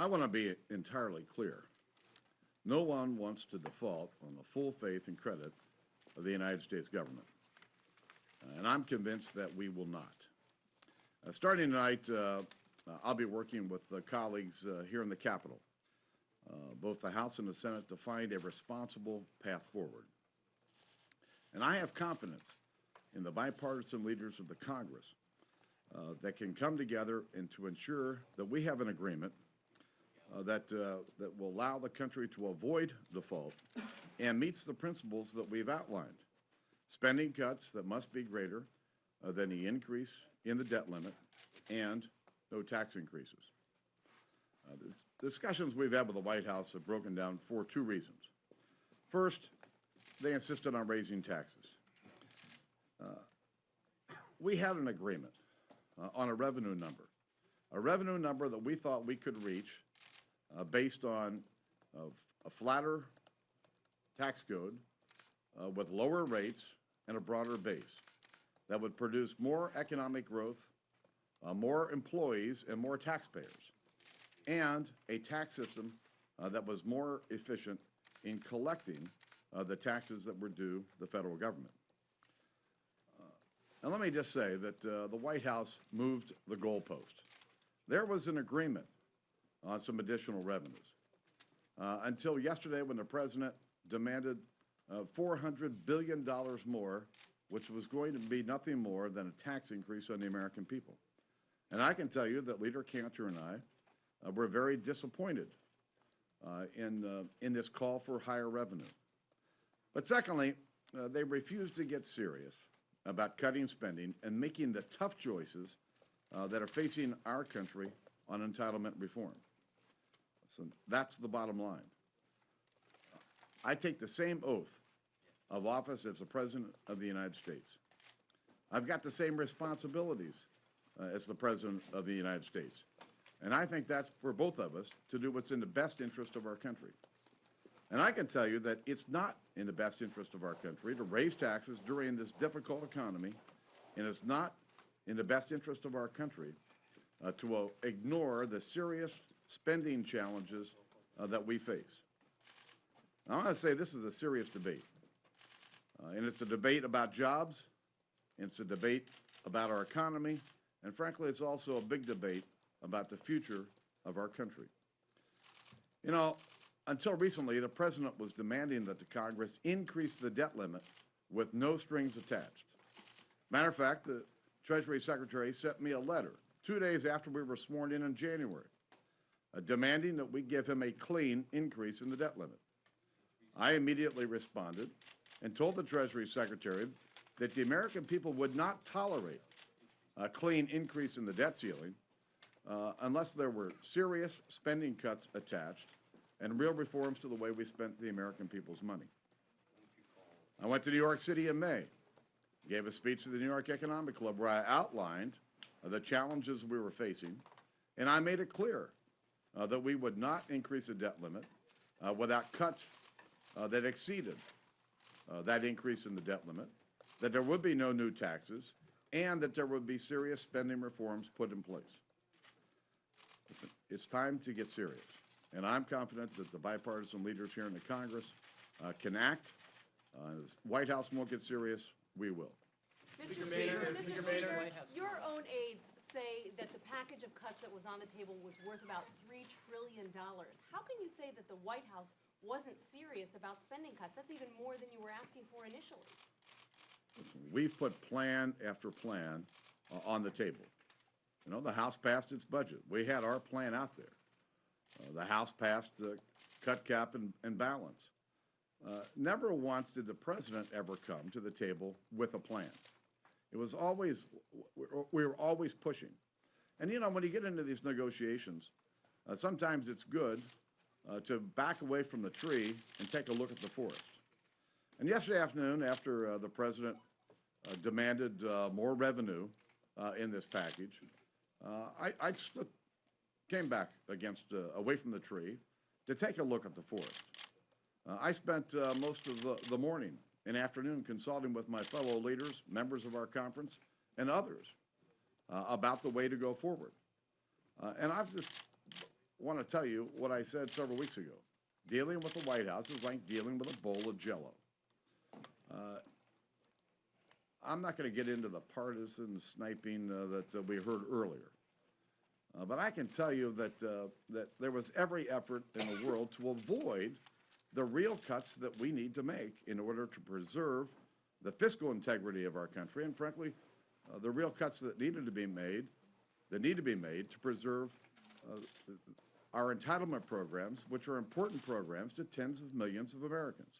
I want to be entirely clear. No one wants to default on the full faith and credit of the United States government. And I'm convinced that we will not. Starting tonight, I'll be working with colleagues here in the Capitol, both the House and the Senate, to find a responsible path forward. And I have confidence in the bipartisan leaders of the Congress that can come together and to ensure that we have an agreement that will allow the country to avoid default and meets the principles that we've outlined. Spending cuts that must be greater than the increase in the debt limit and no tax increases. The discussions we've had with the White House have broken down for two reasons. First, they insisted on raising taxes. We had an agreement on a revenue number that we thought we could reach based on a flatter tax code with lower rates and a broader base that would produce more economic growth, more employees, and more taxpayers, and a tax system that was more efficient in collecting the taxes that were due the federal government. And let me just say that the White House moved the goalpost. There was an agreement on some additional revenues until yesterday when the president demanded $400 billion more, which was going to be nothing more than a tax increase on the American people. And I can tell you that Leader Cantor and I were very disappointed in this call for higher revenue. But secondly, they refused to get serious about cutting spending and making the tough choices that are facing our country on entitlement reform. So that's the bottom line. I take the same oath of office as the President of the United States. I've got the same responsibilities as the President of the United States. And I think that's for both of us to do what's in the best interest of our country. And I can tell you that it's not in the best interest of our country to raise taxes during this difficult economy, and it's not in the best interest of our country to ignore the serious spending challenges that we face. Now, I want to say this is a serious debate, and it's a debate about jobs, and it's a debate about our economy, and frankly, it's also a big debate about the future of our country. You know, until recently, the president was demanding that the Congress increase the debt limit with no strings attached. Matter of fact, the Treasury Secretary sent me a letter 2 days after we were sworn in January, demanding that we give him a clean increase in the debt limit. I immediately responded and told the Treasury Secretary that the American people would not tolerate a clean increase in the debt ceiling unless there were serious spending cuts attached and real reforms to the way we spent the American people's money. I went to New York City in May, gave a speech to the New York Economic Club where I outlined the challenges we were facing, and I made it clear that we would not increase the debt limit without cuts that exceeded that increase in the debt limit, that there would be no new taxes, and that there would be serious spending reforms put in place. Listen, it's time to get serious, and I'm confident that the bipartisan leaders here in the Congress can act. The White House won't get serious, we will. Mr. Speaker, your own aides say that the package of cuts that was on the table was worth about $3 trillion. How can you say that the White House wasn't serious about spending cuts? That's even more than you were asking for initially. Listen, we've put plan after plan on the table. You know, the House passed its budget. We had our plan out there. The House passed cut, cap, and balance. Never once did the president ever come to the table with a plan. It was always, we were always pushing. And you know, when you get into these negotiations, sometimes it's good to back away from the tree and take a look at the forest. And yesterday afternoon, after the president demanded more revenue in this package, I came back away from the tree to take a look at the forest. I spent most of the morning and afternoon consulting with my fellow leaders, members of our conference, and others about the way to go forward. And I've just want to tell you what I said several weeks ago. Dealing with the White House is like dealing with a bowl of Jell-O. I'm not going to get into the partisan sniping that we heard earlier. But I can tell you that, that there was every effort in the world to avoid the real cuts that we need to make in order to preserve the fiscal integrity of our country and, frankly, the real cuts that need to be made to preserve our entitlement programs, which are important programs to tens of millions of Americans.